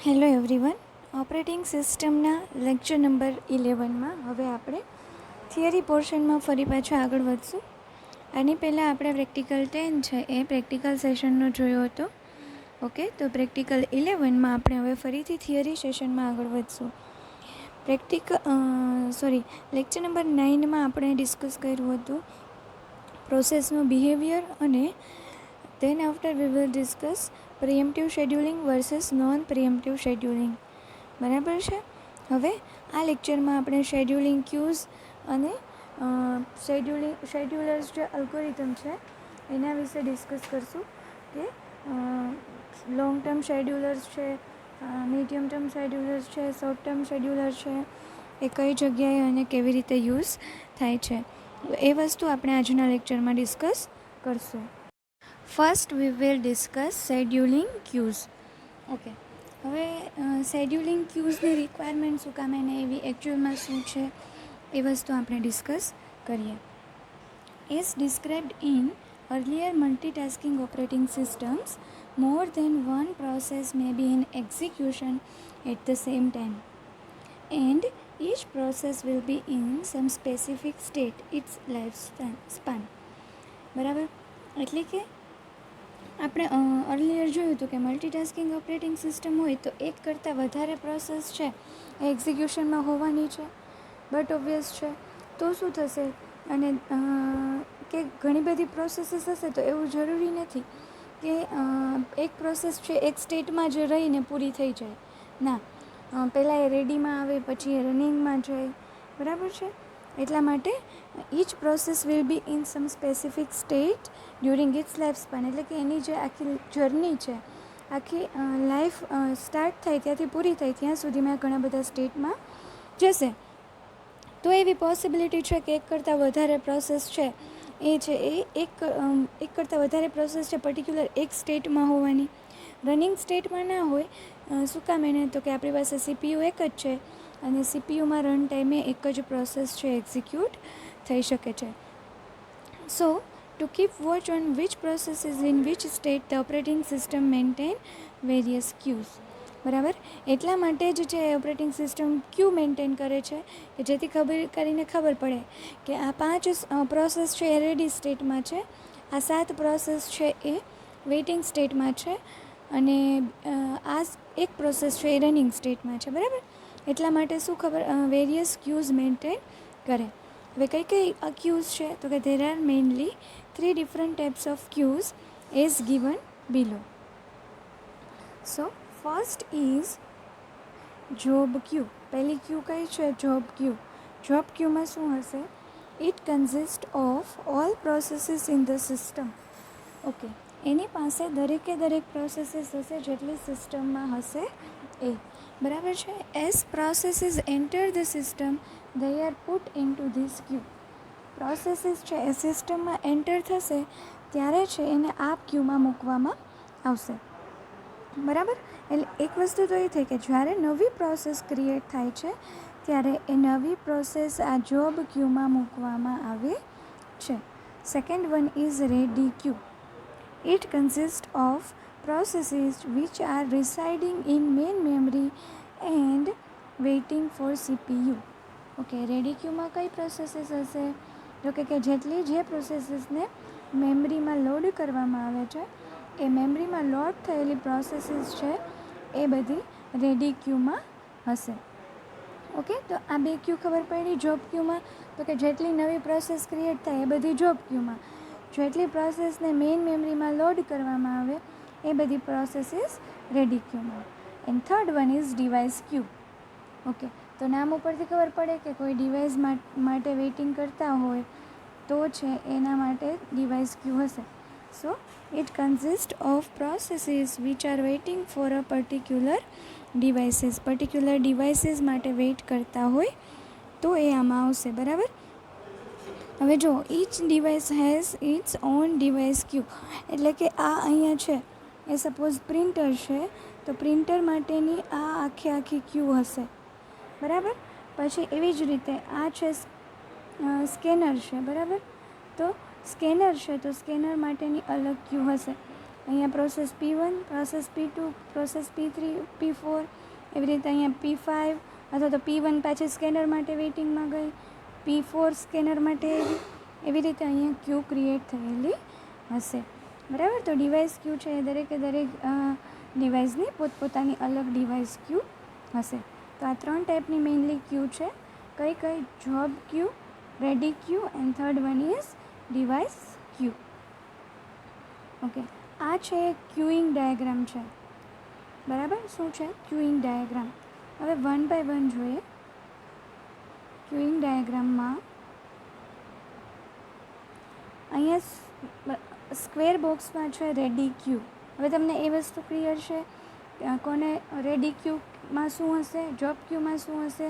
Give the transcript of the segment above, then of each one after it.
Hello everyone. Operating સિસ્ટમના lecture number 11માં હવે આપણે થિયરી પોર્શનમાં ફરી પાછા આગળ વધશું. આની પહેલાં આપણે પ્રેક્ટિકલ 10 છે એ પ્રેક્ટિકલ સેશનનો જોયો હતો. ઓકે, તો પ્રેક્ટિકલ 11માં આપણે હવે ફરીથી થિયરી સેશનમાં આગળ વધશું. લેક્ચર નંબર 9માં આપણે ડિસ્કસ કર્યું હતું પ્રોસેસનો બિહેવિયર અને then after we will discuss preemptive scheduling versus non preemptive scheduling. બરાબર છે. હવે આ લેક્ચરમાં આપણે શેડ્યુલિંગ ક્યુઝ અને શેડ્યુલર્સ જે અલ્ગોરિધમ છે એના વિશે ડિસ્કસ કરશું કે લોંગ ટર્મ શેડ્યુલર્સ છે, મીડિયમ ટર્મ શેડ્યુલર્સ છે, શોર્ટ ટર્મ શેડ્યુલર છે, એ કઈ જગ્યાએ અને કેવી રીતે યુઝ થાય છે એ વસ્તુ આપણે આજના લેક્ચરમાં ડિસ્કસ કરશું. First we will discuss scheduling cues. Okay, હવે શેડ્યુલિંગ ક્યુઝની રિક્વાયરમેન્ટ શું કામ એને એવી એકચ્યુઅલમાં શું છે એ વસ્તુ આપણે ડિસ્કસ કરીએ. As described in earlier multitasking operating systems, more than one process may be in execution at the same time and each process will be in some specific state its lifespan. બરાબર, એટલે કે આપણે earlier જોયું હતું કે multitasking operating system હોય તો એક કરતાં વધારે પ્રોસેસ છે એ એક્ઝિક્યુશનમાં હોવાની છે, બટ ઓબ્વિયસ છે. તો શું થશે અને કે ઘણી બધી પ્રોસેસીસ હશે તો એવું જરૂરી નથી કે એક પ્રોસેસ છે એક સ્ટેટમાં જ રહીને પૂરી થઈ જાય. ના, પહેલાં એ રેડીમાં આવે પછી એ રનિંગમાં જાય. બરાબર છે. એટલા માટે each process will be in some specific state during its life span. એટલે કે એની જે આખી જર્ની છે, આખી લાઈફ સ્ટાર્ટ થાય ત્યાંથી પૂરી થાય ત્યાં સુધીમાં ઘણા બધા સ્ટેટમાં જશે. તો એવી પોસિબિલિટી છે કે એક કરતાં વધારે પ્રોસેસ છે એ એક કરતાં વધારે પ્રોસેસ છે પર્ટિક્યુલર એક સ્ટેટમાં હોવાની. રનિંગ સ્ટેટમાં ના હોય. શું કામ એને? તો કે આપણી પાસે સીપીયુ એક જ છે અને સીપીયુમાં રન ટાઈમે એક જ પ્રોસેસ છે એક્ઝિક્યુટ થઈ શકે છે. So to keep watch on which process is in which state the operating system maintain various queues. બરાબર, એટલા માટે જ છે ઓપરેટિંગ સિસ્ટમ ક્યુ મેન્ટેન કરે છે કે જેથી ખબર પડે કે આ 5 પ્રોસેસ છે એ રેડી સ્ટેટમાં છે, આ 7 પ્રોસેસ છે એ વેઇટિંગ સ્ટેટમાં છે અને આ એક પ્રોસેસ છે એ રનિંગ સ્ટેટમાં છે. બરાબર, એટલા માટે શું વેરિયસ ક્યુઝ મેન્ટેન કરે. હવે કઈ ક્યુઝ છે તો કે there are mainly 3 different types of queues as given below. So first is job queue. પહેલી ક્યુ કઈ છે? જોબ ક્યુ. જોબ ક્યુમાં શું હશે? It consist of all processes in the system. Okay, એની પાસે દરેકે દરેક પ્રોસેસીસ હશે જેટલી સિસ્ટમમાં હશે એ. બરાબર છે. As processes enter the system they are put into this queue. Processes છે એ સિસ્ટમમાં એન્ટર થશે ત્યારે છે એને આ ક્યુમાં મૂકવામાં આવશે. બરાબર, એટલે એક વસ્તુ તો એ થઈ કે જ્યારે નવી પ્રોસેસ ક્રિએટ થાય છે ત્યારે એ નવી પ્રોસેસ આ જોબ ક્યુમાં મૂકવામાં આવે છે. Second one is ready Q. It consist of processes which are residing in main memory and waiting for CPU. Okay, ready ક્યુમાં કઈ પ્રોસેસીસ હશે? તો કે જેટલી જે પ્રોસેસીસને મેમરીમાં લોડ કરવામાં આવે છે એ મેમરીમાં લોડ થયેલી પ્રોસેસીસ છે એ બધી રેડી ક્યુમાં હશે. ઓકે, તો આ બે ક્યુ ખબર પડી જોબ ક્યુમાં. તો કે જેટલી નવી પ્રોસેસ ક્રિએટ થાય એ બધી જોબ ક્યુમાં, જેટલી પ્રોસેસને મેઇન મેમરીમાં લોડ કરવામાં આવે એ બધી પ્રોસેસીસ રેડી ક્યુમાં. And third one is device queue. Okay, તો નામ ઉપરથી ખબર પડે કે કોઈ ડિવાઇસ માટે વેઇટિંગ કરતા હોય તો છે એના માટે ડિવાઇસ ક્યુ હશે. So it consist of processes which are waiting for a particular devices માટે વેઇટ કરતા હોય તો એ આમાં આવશે. બરાબર, હવે જો each device has its own device queue. એટલે કે આ અહીંયા છે એ સપોઝ પ્રિન્ટર છે તો પ્રિન્ટર માટેની આ આખી ક્યુ હશે. બરાબર, પછી એવી જ રીતે આ છે સ્કેનર છે. બરાબર, તો સ્કેનર છે તો સ્કેનર માટેની અલગ ક્યુ હશે અહીંયા process P1, process P2, process P3, P4, એવી રીતે અહીંયા P5 અથવા તો P1 પાછી સ્કેનર માટે વેઇટિંગમાં ગઈ, P4 સ્કેનર માટે એવી રીતે અહીંયા ક્યુ ક્રિએટ થયેલી હશે. બરાબર. તો ડિવાઇસ ક્યુ છે એ દરેકે દરેક ડિવાઇસની પોતપોતાની અલગ ડિવાઇસ ક્યુ હશે. તો આ 3 ટાઈપની મેઇનલી ક્યુ છે. કઈ કઈ? Job queue, ready queue and third one is device queue. Okay, આ છે ક્યુઇંગ ડાયાગ્રામ છે. બરાબર. શું છે? Queuing diagram. હવે વન બાય વન જોઈએ. ક્યુઇંગ ડાયાગ્રામમાં અહીંયા સ્ક્વેર બોક્સમાં છે રેડી ક્યુ. હવે તમને એ વસ્તુ ક્લિયર છે કોને? રેડી ક્યુમાં શું હશે, જોબ ક્યુમાં શું હશે,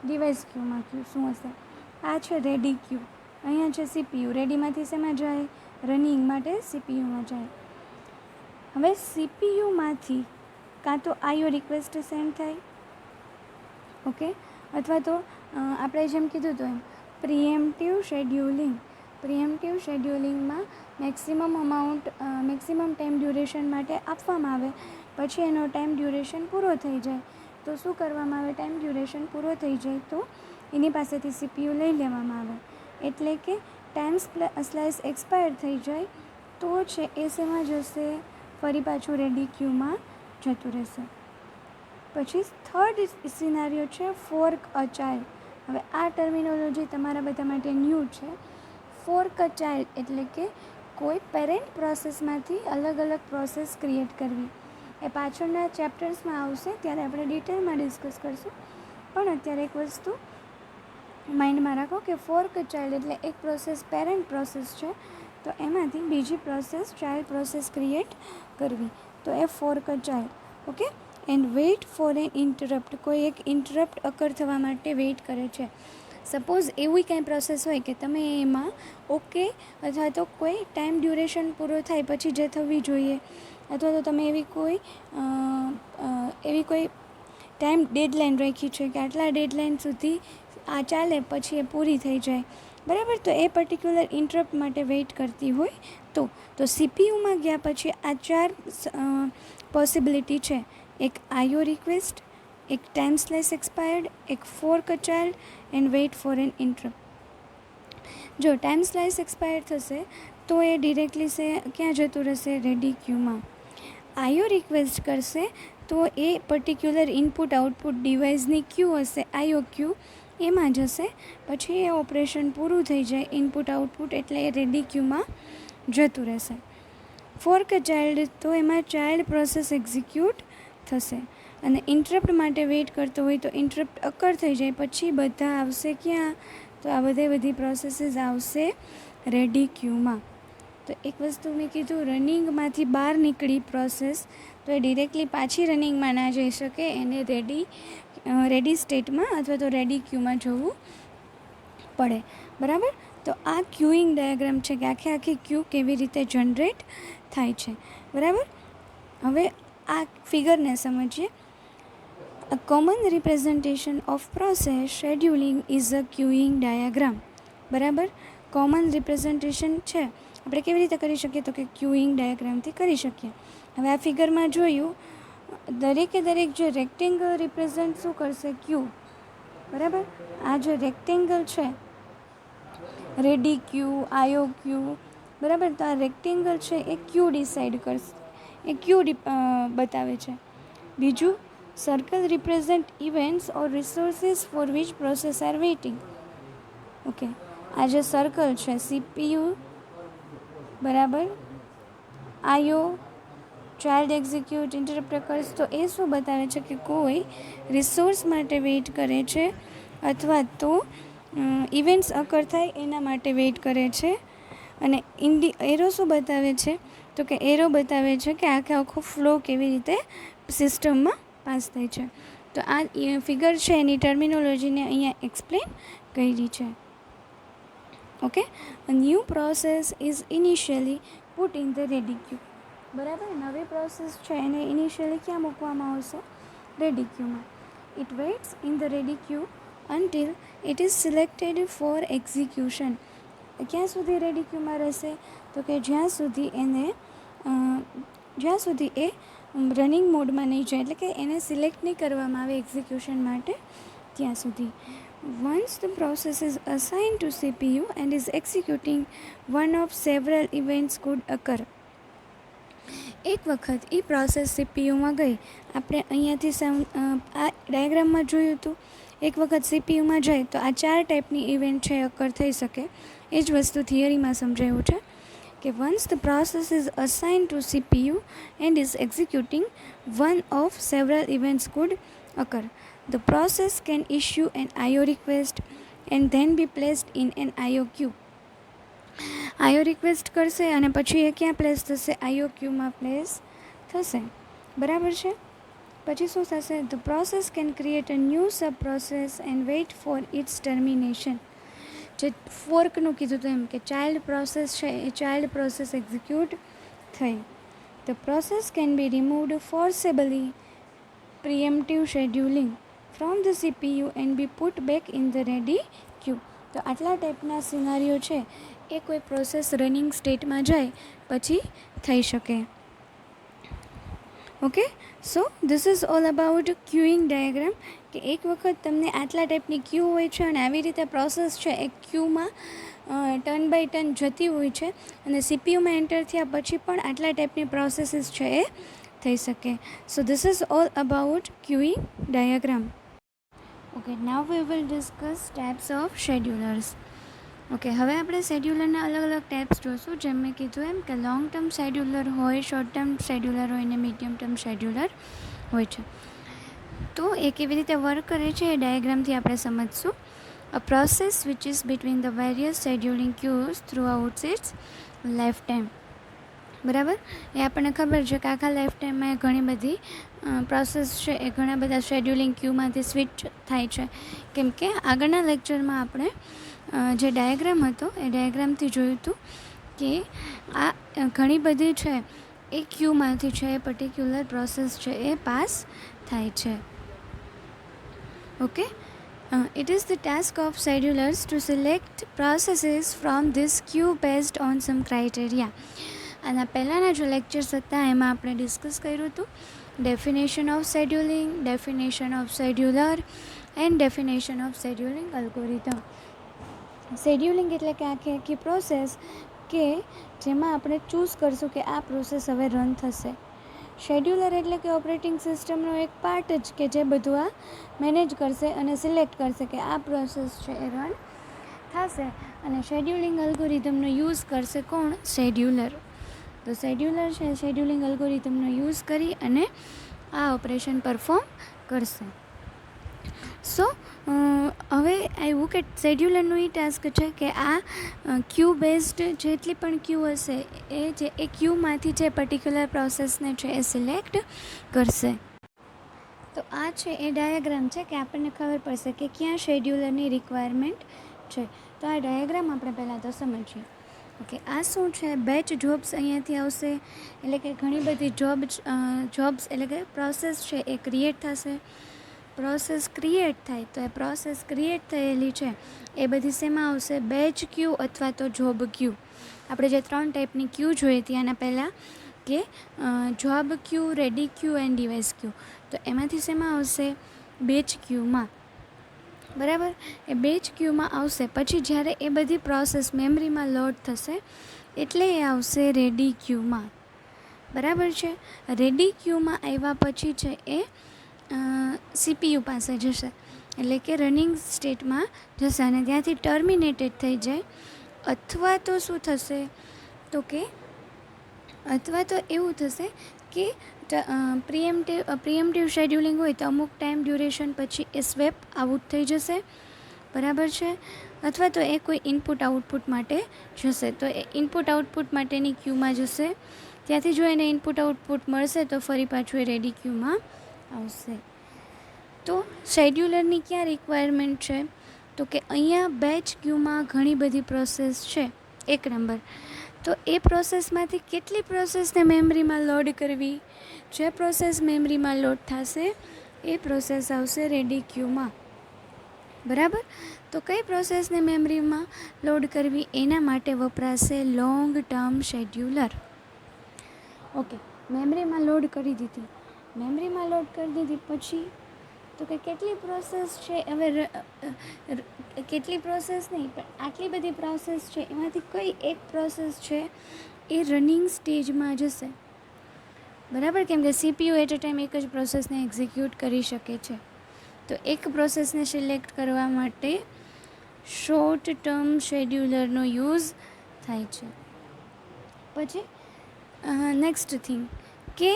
ડિવાઇસ ક્યુમાં શું હશે. આ છે રેડી ક્યુ. અહીંયા છે સીપીયુ. રેડીમાંથી શેમાં જાય? રનિંગ માટે સીપીયુમાં જાય. હવે સીપીયુમાંથી કાં તો આઈઓ રિક્વેસ્ટ સેન્ડ થાય, ઓકે, અથવા તો આપણે જેમ કીધું હતું એમ પ્રિએમ્પ્ટિવ શેડ્યુલિંગ. પ્રિએમ્પ્ટિવ શેડ્યુલિંગમાં મેક્સિમમ ટાઈમ ડ્યુરેશન માટે આપવામાં આવે, પછી એનો ટાઈમ ડ્યુરેશન પૂરો થઈ જાય તો શું કરવામાં આવે? ટાઈમ ડ્યુરેશન પૂરો થઈ જાય તો એની પાસેથી સીપીયુ લઈ લેવામાં આવે. એટલે કે ટાઈમ સ્લાઇસ એક્સપાયર થઈ જાય તો છે એ શેમાં જશે? ફરી પાછું રેડી ક્યુમાં જતું રહેશે. પછી થર્ડ સિનારીઓ છે ફોર્ક અ ચાઇલ્ડ. હવે આ ટર્મિનોલોજી તમારા બધા માટે ન્યૂ છે. ફોર્ક અ ચાઇલ્ડ એટલે કે કોઈ પેરેન્ટ પ્રોસેસમાંથી અલગ અલગ પ્રોસેસ ક્રિએટ કરવી. એ પાછળના ચેપ્ટર્સમાં આવશે, ત્યારે આપણે ડિટેલમાં ડિસ્કસ કરશું. પણ અત્યારે એક વસ્તુ માઇન્ડમાં રાખો કે ફોર્ક અ ચાઇલ્ડ એટલે એક પ્રોસેસ પેરેન્ટ પ્રોસેસ છે, તો એમાંથી બીજી પ્રોસેસ ચાઇલ્ડ પ્રોસેસ ક્રિએટ કરવી. તો એ fork a child. Okay. And wait for an interrupt. કોઈ એક ઇન્ટરપ્ટ અકર થવા માટે વેઇટ કરે છે. સપોઝ એવી કાંઈ પ્રોસેસ હોય કે તમે એમાં ઓકે અથવા તો કોઈ ટાઈમ ડ્યુરેશન પૂરો થાય પછી જે થવી જોઈએ, અથવા તો તમે એવી કોઈ ટાઈમ ડેડલાઇન રાખી છે કે આટલા ડેડલાઇન સુધી આ ચાલે પછી એ પૂરી થઈ જાય. બરાબર. તો એ પર્ટિક્યુલર ઇન્ટરપ્ટ માટે વેઇટ કરતી હોય તો સીપીયુમાં ગયા પછી આ 4 પોસિબિલિટી છે. એક આઈઓ રિક્વેસ્ટ, એક ટાઈમ સ્લાઇસ એક્સપાયર્ડ, એક fork a child and wait for an interrupt. જો ટાઈમ સ્લાઇસ એક્સપાયર થશે તો એ ડિરેક્ટલી ક્યાં જતું રહેશે? રેડી ક્યુમાં. આઈઓ રિક્વેસ્ટ કરશે તો એ પર્ટિક્યુલર ઇનપુટ આઉટપુટ ડિવાઇસની ક્યુ હશે, આઈઓ ક્યુ, એમાં જશે. પછી એ ઓપરેશન પૂરું થઈ જાય ઇનપુટ આઉટપુટ એટલે એ રેડી ક્યુમાં જતું રહેશે. ફોર્ક અ ચાઇલ્ડ તો એમાં ચાઇલ્ડ પ્રોસેસ એક્ઝિક્યુટ થશે અને ઇન્ટરપ્ટ માટે વેઇટ કરતો હોય તો ઇન્ટરપ્ટ અકર થઈ જાય પછી બધા આવશે ક્યાં? તો આ બધી પ્રોસેસીસ આવશે રેડી ક્યુમાં. તો એક વસ્તુ મેં કીધું, રનિંગમાંથી બહાર નીકળી પ્રોસેસ તો એ ડિરેક્ટલી પાછી રનિંગમાં ના જઈ શકે, એને રેડી સ્ટેટમાં અથવા તો રેડી ક્યુમાં જવું પડે. બરાબર. તો આ ક્યુઇંગ ડાયાગ્રામ છે કે આખી ક્યુ કેવી રીતે જનરેટ થાય છે. બરાબર. હવે આ ફિગરને સમજીએ. A common representation of process scheduling is a queuing diagram. બરાબર. કોમન રિપ્રેઝન્ટેશન છે. આપણે કેવી રીતે કરી શકીએ? તો કે ક્યુઇંગ ડાયાગ્રામથી કરી શકીએ. હવે આ ફિગરમાં જોયું, દરેકે દરેક જે રેક્ટેંગલ રિપ્રેઝન્ટ શું કરશે? ક્યુ. બરાબર. આ જે રેક્ટેંગલ છે રેડી ક્યુ, આઈઓ ક્યુ, બરાબર. તો આ રેક્ટેંગલ છે એ ક્યુ ડિસાઇડ કરશે, એ ક્યુ બતાવે છે. બીજું, circle represent events or resources for which process are waiting. Okay. આ જે સર્કલ છે સીપીયુ, બરાબર, IO, child execute, interrupt occurs, તો એ શું બતાવે છે કે કોઈ રિસોર્સ માટે વેઇટ કરે છે અથવા તો ઇવેન્ટ્સ અકર થાય એના માટે વેઇટ કરે છે. અને એરો શું બતાવે છે? તો કે એરો બતાવે છે કે આખો ફ્લો કેવી રીતે સિસ્ટમમાં પાસ થાય છે. તો આ ફિગર છે એની ટર્મિનોલોજીને અહીંયા એક્સપ્લેન કરી છે. Okay. A new process is initially put in the ready queue. બરાબર. નવી પ્રોસેસ છે એને ઇનિશિયલી ક્યાં મૂકવામાં આવશે? Ready ક્યુમાં. It waits in the ready queue until it is selected for execution. ક્યાં સુધી રેડી ક્યુમાં રહેશે? તો કે જ્યાં સુધી એને જ્યાં સુધી એ રનિંગ મોડમાં નહીં જાય, એટલે કે એને સિલેક્ટ નહીં કરવામાં આવે એક્ઝિક્યુશન માટે ત્યાં સુધી. Once the process is assigned to CPU and is executing, one of several events could occur. એક વખત એ પ્રોસેસ સીપીયુમાં ગઈ, આપણે અહીંયાથી આ ડાયાગ્રામમાં જોયું હતું, એક વખત સીપીયુમાં જાય તો આ 4 ટાઈપની ઇવેન્ટ છે અકર થઈ શકે. એ જ વસ્તુ થિયરીમાં સમજાયું છે કે once the process is assigned to CPU and is executing, one of several events could occur. The process can issue an IO request and then be placed in an IO queue. IO request કરશે અને પછી એ ક્યાં place થશે? IO ક્યુમાં place થશે. બરાબર છે? પછી શું થશે? The process can create a new sub process and wait for its termination. જે ફોર્કનું કીધું હતું એમ કે ચાઇલ્ડ પ્રોસેસ છે એ ચાઇલ્ડ પ્રોસેસ એક્ઝિક્યુટ થઈ. The process can be removed forcibly, preemptive scheduling, from the CPU and be put back in the ready queue. તો આટલા ટાઈપના સિનારીઓ છે એ કોઈ પ્રોસેસ રનિંગ સ્ટેટમાં જાય પછી થઈ શકે. Okay, so this is all about queuing diagram, કે એક વખત તમને આટલા ટાઈપની ક્યુ હોય છે અને આવી રીતે પ્રોસેસ છે એ ક્યુમાં ટર્ન બાય ટર્ન જતી હોય છે અને સીપીયુમાં એન્ટર થયા પછી પણ આટલા ટાઈપની પ્રોસેસીસ છે એ થઈ શકે. So this is all about queuing diagram. Okay, now we will discuss types of schedulers. Okay, હવે આપણે શેડ્યુલરના અલગ અલગ ટાઈપ્સ જોઈશું. જેમ મેં કીધું એમ કે લોંગ ટર્મ શેડ્યુલર હોય, શોર્ટ ટર્મ શેડ્યુલર હોય ને મીડિયમ ટર્મ શેડ્યુલર હોય છે. તો એ કેવી રીતે વર્ક કરે છે એ ડાયાગ્રામથી આપણે સમજશું. A process which is between the various scheduling queues throughout its lifetime. બરાબર, એ આપણને ખબર છે કે આખા લાઈફ ટાઈમમાં ઘણી બધી પ્રોસેસ છે એ ઘણા બધા શેડ્યુલિંગ ક્યુમાંથી સ્વિચ થાય છે. કેમ કે આગળના લેક્ચરમાં આપણે જે ડાયાગ્રામ હતો એ ડાયાગ્રામથી જોયું હતું કે આ ઘણી બધી છે એ ક્યુમાંથી છે એ પર્ટિક્યુલર પ્રોસેસ છે એ પાસ થાય છે. Okay, it is the task of schedulers to select processes from this queue based on some criteria. આના પહેલાંના જો લેક્ચર્સ હતા એમાં આપણે ડિસ્કસ કર્યું હતું definition of scheduling, definition of scheduler and definition of scheduling algorithm. Scheduling એટલે કે આખી પ્રોસેસ કે જેમાં આપણે ચૂઝ કરશું કે આ પ્રોસેસ હવે રન થશે. શેડ્યુલર એટલે કે ઓપરેટિંગ સિસ્ટમનો એક પાર્ટ જ કે જે બધું આ મેનેજ કરશે અને સિલેક્ટ કરશે કે આ પ્રોસેસ છે એ રન થશે. અને શેડ્યુલિંગ અલ્ગોરિધમનો યુઝ કરશે કોણ? શેડ્યુલર. તો શેડ્યુલર છે શેડ્યુલિંગ અલ્ગોરિધમનો યુઝ કરી અને આ ઓપરેશન પરફોર્મ કરશે. સો હવે આવ્યું કે શેડ્યુલરનું એ ટાસ્ક છે કે આ ક્યુ બેઝડ જેટલી પણ ક્યુ હશે એ ક્યુમાંથી જે પર્ટિક્યુલર પ્રોસેસને છે એ સિલેક્ટ કરશે. તો આ છે એ ડાયાગ્રામ છે કે આપણને ખબર પડશે કે ક્યાં શેડ્યુલરની રિક્વાયરમેન્ટ છે. તો આ ડાયાગ્રામ આપણે પહેલાં તો સમજીએ. ઓકે, આ શું છે? બેચ જોબ્સ અહીંયાથી આવશે, એટલે કે ઘણી બધી જોબ્સ એટલે કે પ્રોસેસ છે એ ક્રિએટ થશે. પ્રોસેસ ક્રિએટ થાય તો એ પ્રોસેસ ક્રિએટ થયેલી છે એ બધી શેમાં આવશે? બેચ ક્યુ અથવા તો જોબ ક્યુ. આપણે જે 3 ટાઈપની ક્યુ જોઈ હતી આના પહેલાં કે job queue, ready queue and device queue. તો એમાંથી શેમાં આવશે? બેચ ક્યુમાં. બરાબર, એ બેચ ક્યુમાં આવશે. પછી જ્યારે એ બધી પ્રોસેસ મેમરીમાં લોડ થશે એટલે એ આવશે રેડી ક્યુમાં. બરાબર છે? રેડી ક્યુમાં આવ્યા પછી છે એ સીપીયુ પાસે જશે, એટલે કે રનિંગ સ્ટેટમાં જશે અને ત્યાંથી ટર્મિનેટેડ થઈ જાય. અથવા તો શું થશે? તો કે અથવા તો એવું થશે કે પ્રિએમ્પટિવ શેડ્યુલિંગ હોય તો અમુક ટાઈમ ડ્યુરેશન પછી એ સ્વેપ આઉટ થઈ જશે. બરાબર છે? અથવા તો એ કોઈ ઇનપુટ આઉટપુટ માટે જશે. તો એ ઇનપુટ આઉટપુટ માટેની ક્યુમાં જશે. ત્યાંથી જો એને ઇનપુટ આઉટપુટ મળશે તો ફરી પાછું એ રેડી ક્યુમાં આવશે. તો શેડ્યુલરની ક્યાં રિક્વાયરમેન્ટ છે? તો કે અહીંયા બેચ ક્યુમાં ઘણી બધી પ્રોસેસ છે. 1 નંબર. તો એ પ્રોસેસમાંથી કેટલી પ્રોસેસને મેમરીમાં લોડ કરવી? જે પ્રોસેસ મેમરીમાં લોડ થશે એ પ્રોસેસ આવશે રેડી ક્યુમાં. બરાબર, તો કઈ પ્રોસેસને મેમરીમાં લોડ કરવી એના માટે વપરાશે લોંગ ટર્મ શેડ્યુલર. ઓકે, મેમરીમાં લોડ કરી દીધી. મેમરીમાં લોડ કરી દીધી પછી તો કે કેટલી પ્રોસેસ છે, હવે કેટલી પ્રોસેસ નહીં પણ આટલી બધી પ્રોસેસ છે, એમાંથી કઈ એક પ્રોસેસ છે એ રનિંગ સ્ટેજમાં જશે. બરાબર, કેમ કે CPU એટ અ ટાઈમ એક જ પ્રોસેસને એક્ઝિક્યુટ કરી શકે છે. તો એક પ્રોસેસને સિલેક્ટ કરવા માટે શોર્ટ ટર્મ શેડ્યુલરનો યુઝ થાય છે. પછી નેક્સ્ટ થિંગ કે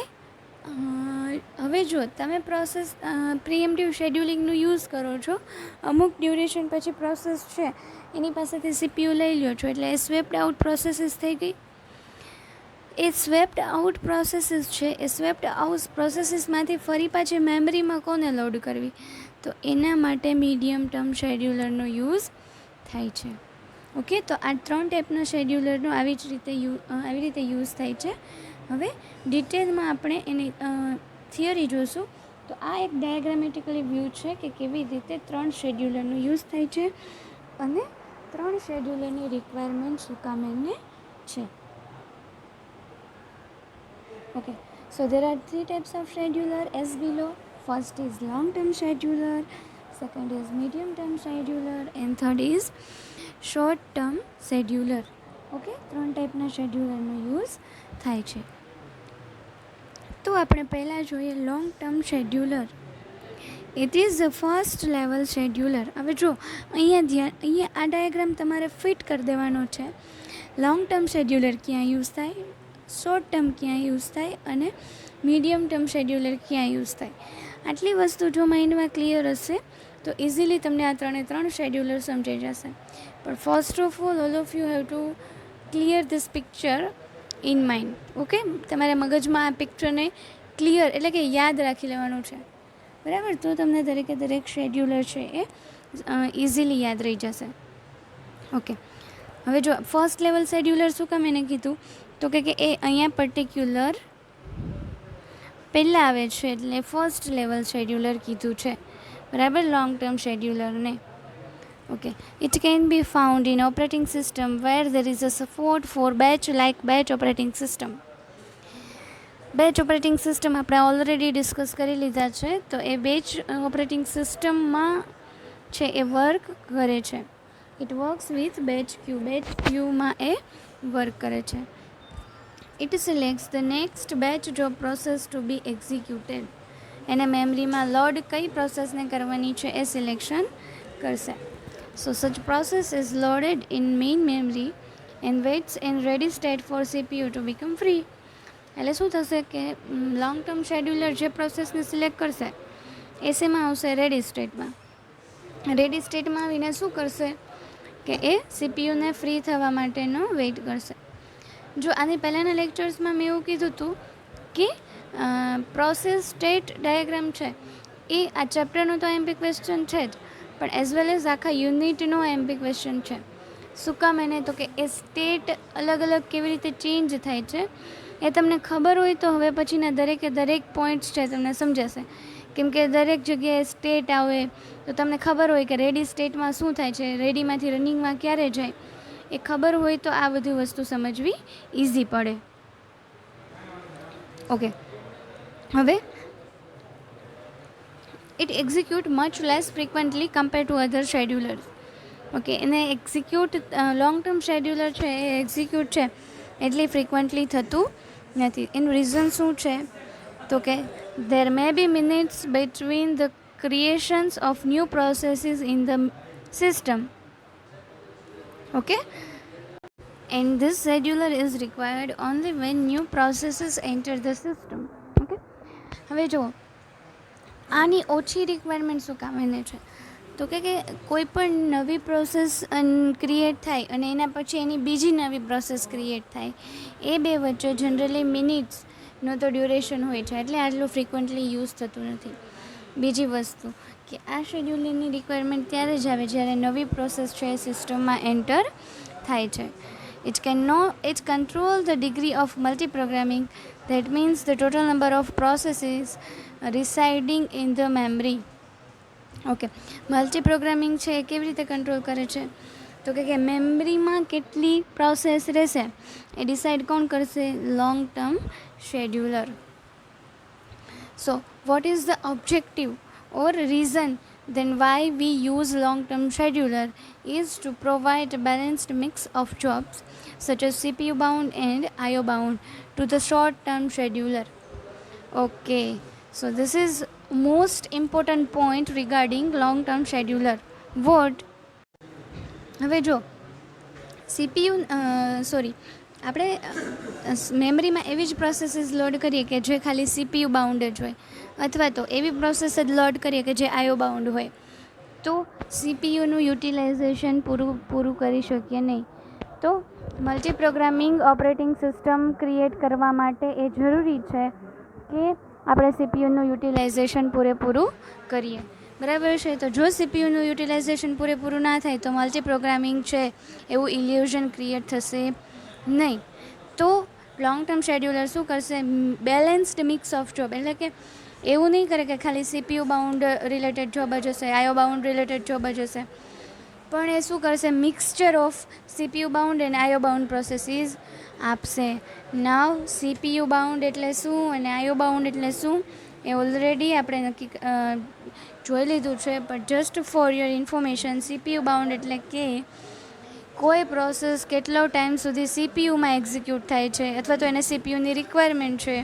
હવે જો તમે પ્રોસેસ પ્રીએમ્પ્ટિવ શેડ્યુલિંગનું યુઝ કરો છો, અમુક ડ્યુરેશન પછી પ્રોસેસ છે એની પાસેથી CPU લઈ લ્યો છો, એટલે એ સ્વેપ્ડ આઉટ પ્રોસેસીસ થઈ ગઈ. એ સ્વેપ્ડ આઉટ પ્રોસેસીસ છે, એ સ્વેપ્ડ આઉટ પ્રોસેસીસમાંથી ફરી પાછી મેમરીમાં કોને લોડ કરવી, તો એના માટે મીડિયમ ટર્મ શેડ્યુલરનો યુઝ થાય છે. ઓકે, તો આ 3 ટાઈપના શેડ્યુલરનો આવી રીતે યુઝ થાય છે. હવે ડિટેલમાં આપણે એની થિયરી જોઈશું. તો આ એક ડાયાગ્રામેટિકલી વ્યૂ છે કે કેવી રીતે 3 શેડ્યુલરનો યુઝ થાય છે અને 3 શેડ્યુલરની રિક્વાયરમેન્ટ શું કામ એને છે. Okay, so there are 3 types of scheduler as below. First is long term scheduler, second is medium term scheduler and third is short term scheduler. Okay, 3 ટાઈપના શેડ્યુલરનો યુઝ થાય છે. તો આપણે પહેલાં જોઈએ long term scheduler. It is the first level scheduler. હવે જો અહીંયા આ ડાયાગ્રામ તમારે ફિટ કરી દેવાનો છે. લોંગ ટર્મ શેડ્યુલર ક્યાં યુઝ થાય, શોર્ટ ટર્મ ક્યાં યુઝ થાય અને મીડિયમ ટર્મ શેડ્યુલર ક્યાં યુઝ થાય. આટલી વસ્તુ જો માઇન્ડમાં ક્લિયર હશે તો ઇઝીલી તમને આ 3 શેડ્યુલર સમજાઈ જશે. પણ first of all of you have to clear this picture in mind. Okay, તમારે મગજમાં આ પિક્ચરને ક્લિયર એટલે કે યાદ રાખી લેવાનું છે. બરાબર, તો તમને દરેક શેડ્યુલર છે એ ઇઝીલી યાદ રહી જશે. ઓકે, હવે જો ફર્સ્ટ લેવલ શેડ્યુલર શું કામ એને કીધું, તો કે એ અહીંયા પર્ટિક્યુલર પહેલાં આવે છે એટલે ફર્સ્ટ લેવલ શેડ્યુલર કીધું છે. બરાબર, લોંગ ટર્મ શેડ્યુલરને. Okay, it can be found in operating system where there is a support for batch operating system. Batch operating system આપણે ઓલરેડી ડિસ્કસ કરી લીધા છે. તો એ બેચ ઓપરેટિંગ સિસ્ટમમાં છે એ વર્ક કરે છે. ઇટ વર્ક્સ વિથ બેચ ક્યુમાં એ વર્ક કરે છે. It selects the next batch job process to be executed. એને મેમરીમાં લોડ કઈ પ્રોસેસને કરવાની છે એ સિલેક્શન કરશે. So such process is loaded in main memory and waits in ready state for CPU to become free. એટલે શું થશે કે લોંગ ટર્મ શેડ્યુલર જે પ્રોસેસને સિલેક્ટ કરશે એ શેમાં આવશે, રેડી સ્ટેટમાં. રેડી સ્ટેટમાં આવીને શું કરશે કે એ CPUને ફ્રી થવા માટેનો વેઇટ કરશે. જો આની પહેલાંના લેક્ચર્સમાં મેં એવું કીધું હતું કે પ્રોસેસ સ્ટેટ ડાયાગ્રામ છે એ આ ચેપ્ટરનો તો MP ક્વેશ્ચન છે જ, પણ એઝ વેલ એઝ આખા યુનિટનો MP ક્વેશ્ચન છે. શું કામ એને, તો કે એ સ્ટેટ અલગ અલગ કેવી રીતે ચેન્જ થાય છે એ તમને ખબર હોય તો હવે પછીના દરેક પોઈન્ટ્સ છે તમને સમજાશે. કેમ કે દરેક જગ્યાએ સ્ટેટ આવે તો તમને ખબર હોય કે રેડી સ્ટેટમાં શું થાય છે, રેડીમાંથી રનિંગમાં ક્યારે જાય, એ ખબર હોય તો આ બધી વસ્તુ સમજવી ઇઝી પડે. ઓકે, હવે it execute much less frequently compare to other schedulers. Okay, એને એક્ઝિક્યુટ લોંગ ટર્મ શેડ્યુલર છે એ એક્ઝિક્યુટ છે એટલી ફ્રિકવન્ટલી થતું નથી. એનું રીઝન શું છે, તો કે there may be minutes between the creations of new processes in the system. Okay, and this scheduler is required only when new processes enter the system. Okay, હવે જો આની ઓછી રિક્વાયરમેન્ટ શું કામ એને છે, તો કે કોઈ પણ નવી પ્રોસેસ ક્રિએટ થાય અને એના પછી એની બીજી નવી પ્રોસેસ ક્રિએટ થાય, એ બે વચ્ચે જનરલી મિનિટ્સનો તો ડ્યુરેશન હોય છે, એટલે આટલું ફ્રિકવન્ટલી યુઝ થતું નથી. બીજી વસ્તુ કે આ શેડ્યુલિંગની રિક્વાયરમેન્ટ ત્યારે જ આવે જ્યારે નવી પ્રોસેસ છે એ સિસ્ટમમાં એન્ટર થાય છે. It control the degree of multiprogramming. That means the total number of processes residing in the memory. Okay, multiprogramming છે એ કેવી રીતે કંટ્રોલ કરે છે, તો કે મેમરીમાં કેટલી પ્રોસેસ રહેશે એ ડિસાઇડ કોણ કરશે? Long term scheduler. So what is the objective or reason then why we use long term scheduler is to provide a balanced mix of jobs such as CPU bound and IO bound to the short term scheduler. Okay, so this is most important point regarding long term scheduler. What? હવે જો CPU આપણે મેમરીમાં એવી જ processes load કરીએ કે જે ખાલી CPU બાઉન્ડ જ હોય, અથવા તો એવી પ્રોસેસ જ લોડ કરીએ કે જે IO બાઉન્ડ હોય, તો CPUનું યુટિલાઇઝેશન પૂરું કરી શકીએ નહીં. તો multi programming operating system create કરવા માટે એ જરૂરી છે કે આપણે CPUનું યુટિલાઇઝેશન પૂરેપૂરું કરીએ. બરાબર છે? તો જો CPUનું યુટિલાઇઝેશન પૂરેપૂરું ના થાય તો મલ્ટી પ્રોગ્રામિંગ છે એવું ઇલ્યુઝન ક્રિએટ થશે નહીં. તો લોંગ ટર્મ શેડ્યુલર શું કરશે? બેલેન્સ્ડ મિક્સ ઓફ જોબ, એટલે કે એવું નહીં કરે કે ખાલી CPU બાઉન્ડ રિલેટેડ જોબ જ હશે, IO બાઉન્ડ રિલેટેડ જોબ જ હશે, પણ એ શું કરશે? Mixture of CPU bound and IO bound processes આપશે. નાવ CPU બાઉન્ડ એટલે શું અને IO બાઉન્ડ એટલે શું એ ઓલરેડી આપણે જોઈ લીધું છે, પણ just for your information, CPU bound એટલે કે કોઈ પ્રોસેસ કેટલો ટાઈમ સુધી CPUમાં એક્ઝિક્યુટ થાય છે, અથવા તો એને CPUની રિક્વાયરમેન્ટ છે,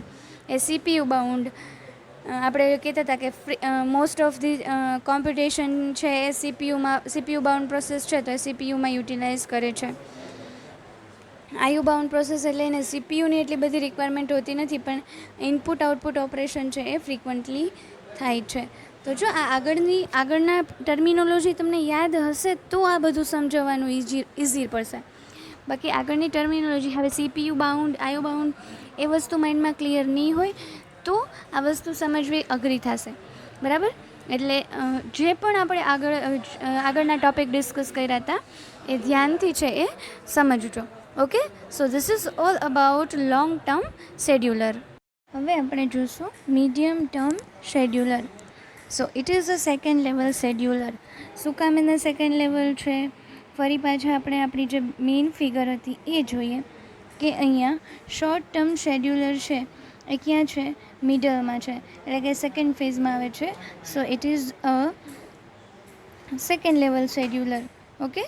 એ CPU બાઉન્ડ. આપણે કહેતા હતા કે મોસ્ટ ઓફ ધી કોમ્પ્યુટેશન છે એ CPU બાઉન્ડ પ્રોસેસ છે, તો એ CPUમાં યુટિલાઇઝ કરે છે. IO બાઉન્ડ પ્રોસેસ એટલે એને CPUની એટલી બધી રિક્વાયરમેન્ટ હોતી નથી, પણ ઇનપુટ આઉટપુટ ઓપરેશન છે એ ફ્રિકવન્ટલી થાય છે. તો જો આ આગળના ટર્મિનોલોજી તમને યાદ હશે તો આ બધું સમજાવવાનું ઇઝી પડશે. બાકી આગળની ટર્મિનોલોજી, હવે CPU બાઉન્ડ, IO બાઉન્ડ એ વસ્તુ માઇન્ડમાં ક્લિયર નહીં હોય તો આ વસ્તુ સમજવી અઘરી થશે. બરાબર? એટલે જે પણ આપણે આગળના ટોપિક ડિસ્કસ કર્યા હતા એ ધ્યાનથી છે એ સમજજો. Okay, so this is all about long term scheduler. હવે આપણે જોઈશું medium term scheduler. So it is a second level scheduler. શું કામ એને સેકન્ડ લેવલ છે? ફરી પાછા આપણે આપણી જે મેઇન ફિગર હતી એ જોઈએ કે અહીંયા શોર્ટ ટર્મ શેડ્યુલર છે એ ક્યાં છે? મિડલમાં છે, એટલે કે સેકન્ડ ફેઝમાં આવે છે. So it is a second level scheduler. Okay,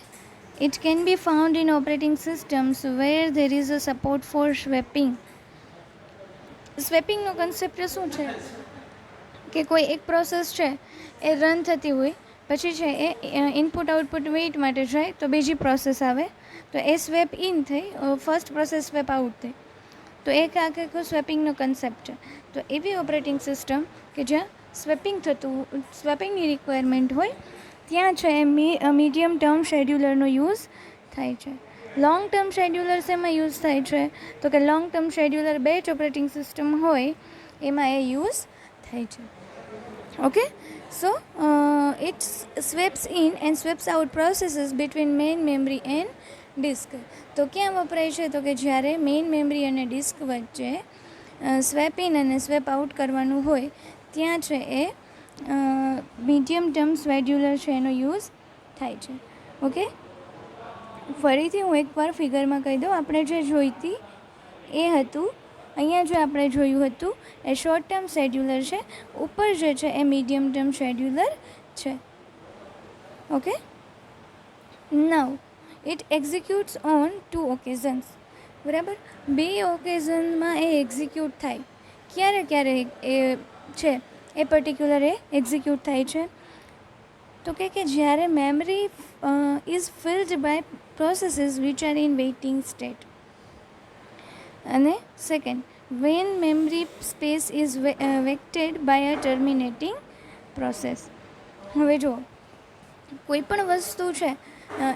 it can be found in operating systems where there is a support for swapping. સ્વેપિંગનો કન્સેપ્ટ શું છે કે કોઈ એક પ્રોસેસ છે એ રન થતી હોય, પછી છે એ ઇનપુટ આઉટપુટ વેઇટ માટે જાય તો બીજી પ્રોસેસ આવે, તો એ સ્વેપ ઇન થઈ, ફર્સ્ટ પ્રોસેસ સ્વેપ આઉટ થઈ, તો એક આખો સ્વેપિંગનો કન્સેપ્ટ છે. તો એવી ઓપરેટિંગ સિસ્ટમ કે જ્યાં સ્વેપિંગની રિક્વાયરમેન્ટ હોય ત્યાં છે એ મીડિયમ ટર્મ શેડ્યુલરનો યુઝ થાય છે. લોંગ ટર્મ શેડ્યુલર શેમાં યુઝ થાય છે? તો કે long term scheduler batch operating system હોય એમાં એ યુઝ થાય છે. Okay, so it swaps in and swaps out processes between main memory and disk. તો ક્યાં વપરાય છે? તો કે જ્યારે મેઇન મેમરી અને ડિસ્ક વચ્ચે સ્વેપ ઇન અને સ્વેપ આઉટ કરવાનું હોય ત્યાં છે એ મીડિયમ ટર્મ શેડ્યુલર છે એનો યુઝ થાય છે. ઓકે, ફરીથી હું એકવાર ફિગરમાં કહી દઉં. આપણે જે જોઈતી એ હતું, અહીંયા જે આપણે જોયું હતું એ શોર્ટ ટર્મ શેડ્યુલર છે, ઉપર જે છે એ મીડિયમ ટર્મ શેડ્યુલર છે. Okay, now it executes on 2 occasions. બરાબર? 2 ઓકેઝનમાં એ એક્ઝિક્યુટ થાય. ક્યારે ક્યારે એ છે એ પર્ટિક્યુલર એ એક્ઝિક્યુટ થાય છે? તો કે જ્યારે memory is filled by processes which are in waiting state. અને second, when memory space is vacated by a terminating process. હવે જુઓ, કોઈ પણ વસ્તુ છે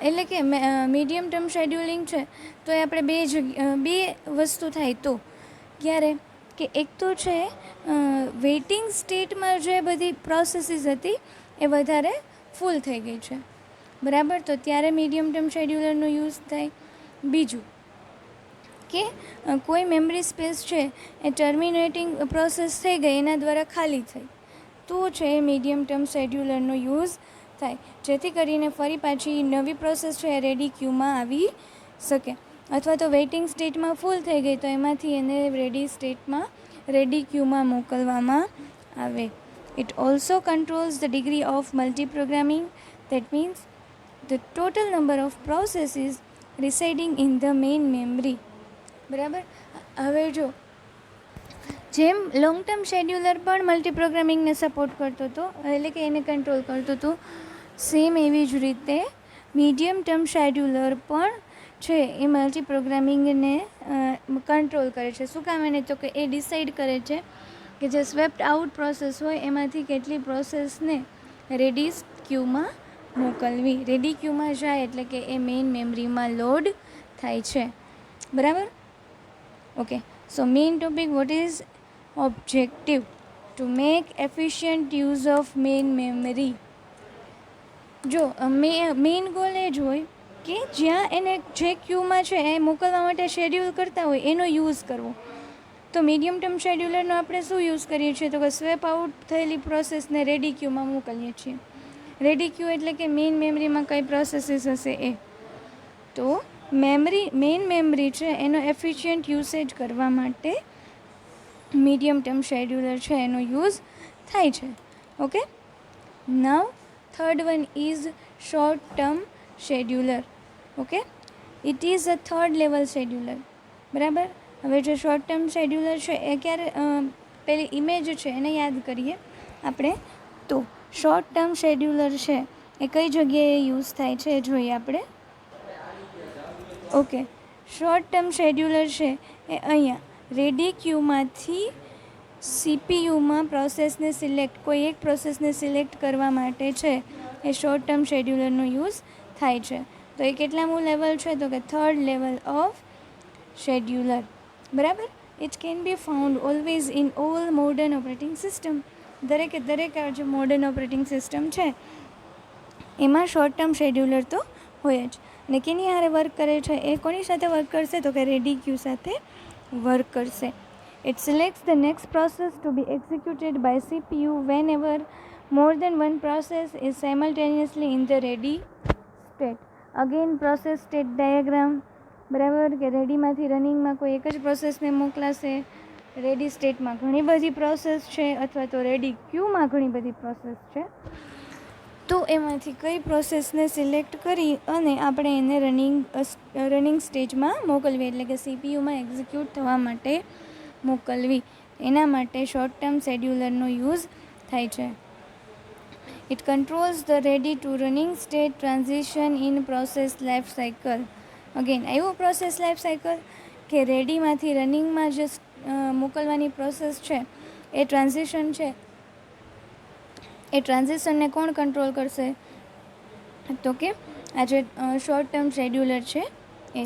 એટલે કે મીડિયમ ટર્મ શેડ્યુલિંગ છે તો એ આપણે બે વસ્તુ થાય તો ક્યારે કે એક તો છે વેઇટિંગ સ્ટેટમાં જે બધી પ્રોસેસીસ હતી એ વધારે ફૂલ થઈ ગઈ છે. બરાબર? તો ત્યારે મીડિયમ ટર્મ શેડ્યુલરનો યુઝ થાય. બીજું કે કોઈ મેમરી સ્પેસ છે એ ટર્મિનેટિંગ પ્રોસેસ થઈ ગઈ, એના દ્વારા ખાલી થઈ, તો છે મીડિયમ ટર્મ શેડ્યુલરનો યુઝ થાય, જેથી કરીને ફરી પાછી નવી પ્રોસેસ છે એ રેડી ક્યુમાં આવી શકે. અથવા તો વેઇટિંગ સ્ટેટમાં ફૂલ થઈ ગઈ તો એમાંથી એને રેડી ક્યુમાં મોકલવામાં આવે. It also controls the degree of multiprogramming. That means the total number of processes residing in the main memory. બરાબર. હવે જો જેમ લોંગ ટર્મ શેડ્યુલર પણ મલ્ટીપ્રોગ્રામિંગને સપોર્ટ કરતો હતો, એટલે કે એને કંટ્રોલ કરતો હતો, સેમ એવી જ રીતે મીડિયમ ટર્મ શેડ્યુલર પણ છે એ મલ્ટીપ્રોગ્રામિંગને કંટ્રોલ કરે છે. શું કામ? એને તો કે એ ડિસાઇડ કરે છે કે જે સ્વેપ્ટ આઉટ પ્રોસેસ હોય એમાંથી કેટલી પ્રોસેસને રેડી ક્યુમાં મોકલવી. રેડી ક્યુમાં જાય એટલે કે એ મેઇન મેમરીમાં લોડ થાય છે. બરાબર. Okay. So main topic, what is objective? To make efficient use of main memory. જો મેઇન ગોલ એ જ હોય કે જ્યાં એને જે ક્યુમાં છે એ મોકલવા માટે શેડ્યુલ કરતા હોય એનો યુઝ કરવો. તો મીડિયમ ટર્મ શેડ્યુલરનો આપણે શું યુઝ કરીએ છીએ? તો કે સ્વેપ આઉટ થયેલી પ્રોસેસને રેડી ક્યુમાં મોકલીએ છીએ. રેડી ક્યુ એટલે કે મેઇન મેમરીમાં કઈ પ્રોસેસીસ હશે એ. તો મેઇન મેમરી છે એનો એફિશિયન્ટ યુસેજ કરવા માટે મીડિયમ ટર્મ શેડ્યુલર છે એનો યુઝ થાય છે. Okay. Now third one is short term scheduler. Okay. It is a third level scheduler. બરાબર. હવે જે શોર્ટ ટર્મ શેડ્યુલર છે એ પેલી ઇમેજ છે એને યાદ કરીએ આપણે. તો શોર્ટ ટર્મ શેડ્યુલર છે એ કઈ જગ્યાએ યુઝ થાય છે એ જોઈએ આપણે. ઓકે. શોર્ટ ટર્મ શેડ્યુલર છે એ અહીંયા રેડી ક્યુમાંથી સીપીયુમાં કોઈ એક પ્રોસેસને સિલેક્ટ કરવા માટે છે એ શોર્ટ ટર્મ શેડ્યુલરનો યુઝ થાય છે. તો એ કેટલામું લેવલ છે? તો કે થર્ડ લેવલ ઓફ શેડ્યુલર. બરાબર. It can be found always in all modern operating system. દરેક જે મોડર્ન ઓપરેટિંગ સિસ્ટમ છે એમાં શોર્ટ ટર્મ શેડ્યુલર તો હોય જ. અને કેની હારે વર્ક કરે છે? એ કોની સાથે વર્ક કરશે? તો કે રેડી ક્યુ સાથે વર્ક કરશે. It selects the next process to be executed by CPU whenever more than one process is simultaneously in the ready state. Again, process state diagram. બરાબર. કે રેડીમાંથી રનિંગમાં કોઈ એક જ પ્રોસેસને મોકલાશે. રેડી સ્ટેટમાં ઘણી બધી પ્રોસેસ છે અથવા તો રેડી ક્યુમાં ઘણી બધી પ્રોસેસ છે. તો એમાંથી કઈ પ્રોસેસને સિલેક્ટ કરી અને આપણે એને રનિંગ સ્ટેજમાં મોકલવી, એટલે કે સીપીયુમાં એક્ઝિક્યુટ થવા માટે મોકલવી. એના માટે શોર્ટ ટર્મ શેડ્યુલરનો યુઝ થાય છે. It controls the ready to running state transition in process life cycle. Again આવ્યું પ્રોસેસ લાઈફ સાયકલ, કે રેડીમાંથી રનિંગમાં જે મોકલવાની પ્રોસેસ છે એ ટ્રાન્ઝિશન છે એ ટ્રાન્ઝિશનને કોણ કંટ્રોલ કરશે? તો કે આ જે શોર્ટ ટર્મ શેડ્યુલર છે એ.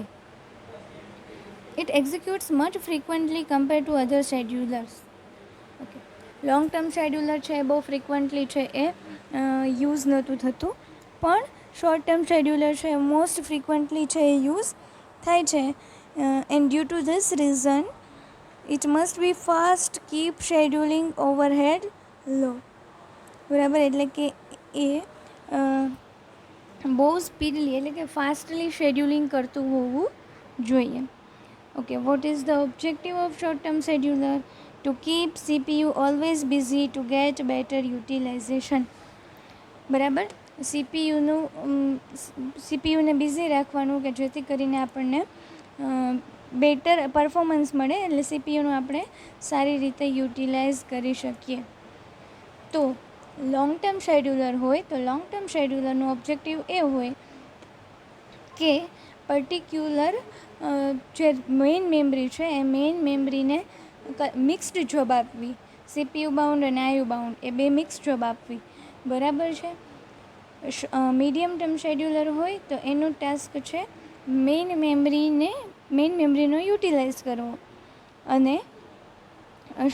It executes much frequently compared to other schedulers. Okay. Long term scheduler છે એ બહુ ફ્રિકવન્ટલી છે એ યુઝ નહોતું થતું, પણ શોર્ટ ટર્મ શેડ્યુલર છે એ મોસ્ટ ફ્રિકવન્ટલી છે એ યુઝ થાય છે. And due to this reason it must be fast, keep scheduling overhead low. બરાબર. એટલે કે એ બહુ સ્પીડલી એટલે કે ફાસ્ટલી શેડ્યુલિંગ કરતું હોવું જોઈએ. Okay, what is the objective of short-term scheduler? To keep CPU always busy to get better utilization. બરાબર. સીપીયુને બિઝી રાખવાનું કે જેથી કરીને આપણને બેટર પરફોર્મન્સ મળે, એટલે સીપીયુનું આપણે સારી રીતે યુટિલાઇઝ કરી શકીએ. તો લોંગ ટર્મ શેડ્યુલર હોય તો લોંગ ટર્મ શેડ્યુલરનું ઓબ્જેક્ટિવ એ હોય કે પર્ટિક્યુલર જે મેઇન મેમરી છે એ મેઇન મેમરીને મિક્સ્ડ જોબ આપવી. સીપીયુ બાઉન્ડ અને આયુ બાઉન્ડ એ બે મિક્સ જોબ આપવી. બરાબર છે. મીડિયમ ટર્મ શેડ્યુલર હોય તો એનું ટાસ્ક છે મેઇન મેમરીનો યુટિલાઇઝ કરવો. અને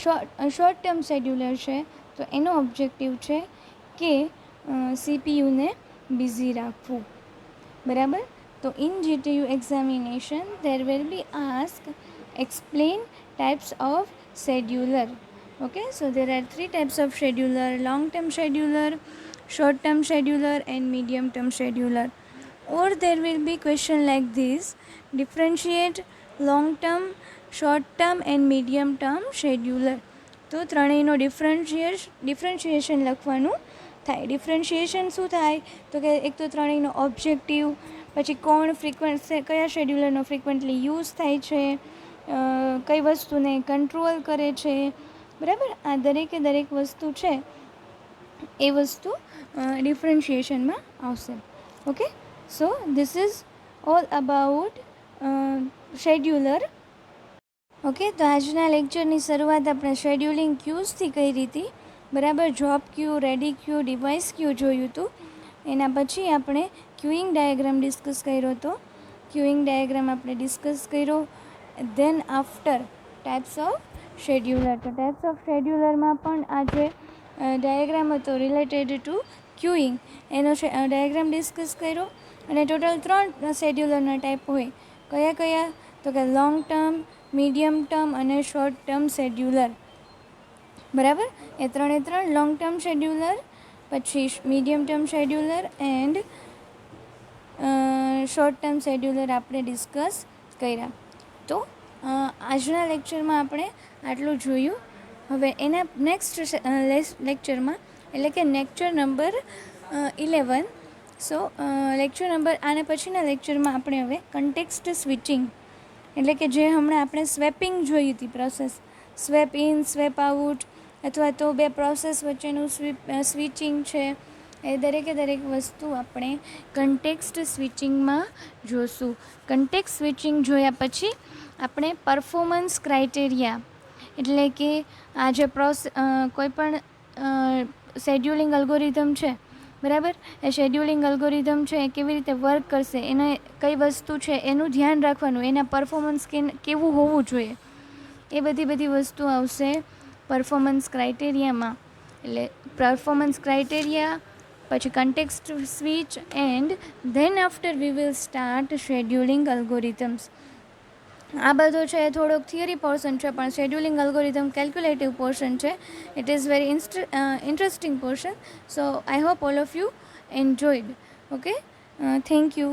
શોર્ટ ટર્મ શેડ્યુલર છે તો એનો ઓબ્જેક્ટિવ છે કે સીપીયુને બિઝી રાખવું. બરાબર. તો in GTU examination there will be asked explain types of scheduler. Okay, so there are three types of scheduler: long term scheduler, short term scheduler and medium term scheduler. Or there will be question like this: differentiate long term, short term and medium term scheduler. તો ત્રણેયનો differentiation લખવાનું થાય. Differentiation શું થાય? તો કે એક તો ત્રણેયનો objective, પછી કોણ કયા શેડ્યુલરનો ફ્રિકવન્ટલી યુઝ થાય છે, કઈ વસ્તુને કંટ્રોલ કરે છે, બરાબર. આ દરેક વસ્તુ છે એ વસ્તુ ડિફરન્શિએશનમાં આવશે. Okay, so this is all about scheduler. Okay, તો આજના લેક્ચરની શરૂઆત આપણે શેડ્યુલિંગ ક્યુઝથી કરી હતી, બરાબર. જોબ ક્યુ, રેડી ક્યુ, ડિવાઇસ ક્યુ જોયું હતું. એના પછી આપણે ક્યુઇંગ ડાયાગ્રામ ડિસ્કસ કર્યો હતો. ક્યુઇંગ ડાયાગ્રામ આપણે ડિસ્કસ કર્યો. Than after types of scheduler. તો ટાઈપ્સ ઓફ શેડ્યુલરમાં પણ આ જે ડાયાગ્રામ હતો રિલેટેડ ટુ ક્યુઇંગ, એનો ડાયાગ્રામ ડિસ્કસ કર્યો. અને ટોટલ 3 શેડ્યુલરના ટાઈપ હોય. કયા? તો કે લોંગ ટર્મ, મીડિયમ ટર્મ અને શોર્ટ ટર્મ શેડ્યુલર, બરાબર. એ 3 લોંગ ટર્મ શેડ્યુલર, પછી medium term scheduler and short term scheduler આપણે ડિસ્કસ કર્યા. તો આજના લેક્ચરમાં આપણે આટલું જોયું. હવે એના નેક્સ્ટ લેક્ચરમાં, એટલે કે લેક્ચર નંબર 11, સો આના પછીના લેક્ચરમાં આપણે હવે કન્ટેક્સ્ટ સ્વિચિંગ, એટલે કે જે હમણાં આપણે સ્વેપિંગ જોઈ હતી process, swap in, swap out, અથવા તો બે પ્રોસેસ વચ્ચેનું સ્વિચિંગ છે, એ દરેક વસ્તુ આપણે કન્ટેક્સ્ટ સ્વિચિંગમાં જોશું. કન્ટેક્સ્ટ સ્વિચિંગ જોયા પછી આપણે પરફોર્મન્સ ક્રાઇટેરિયા, એટલે કે આ જે કોઈ પણ શેડ્યુલિંગ અલ્ગોરિધમ છે, બરાબર. એ શેડ્યુલિંગ અલ્ગોરિધમ છે એ કેવી રીતે વર્ક કરશે, એને કઈ વસ્તુ છે એનું ધ્યાન રાખવાનું, એના પરફોર્મન્સ કેવું હોવું જોઈએ, એ બધી વસ્તુ આવશે પરફોર્મન્સ ક્રાઇટેરિયામાં. એટલે પરફોર્મન્સ ક્રાઇટેરિયા, પછી context switch, and then after we will start scheduling algorithms. આ બધો છે એ થોડોક થિયરી પોર્શન છે, પણ શેડ્યુલિંગ અલ્ગોરિધમ કેલ્ક્યુલેટિવ પોર્શન છે. It is very interesting portion. So I hope all of you enjoyed. Okay, thank you.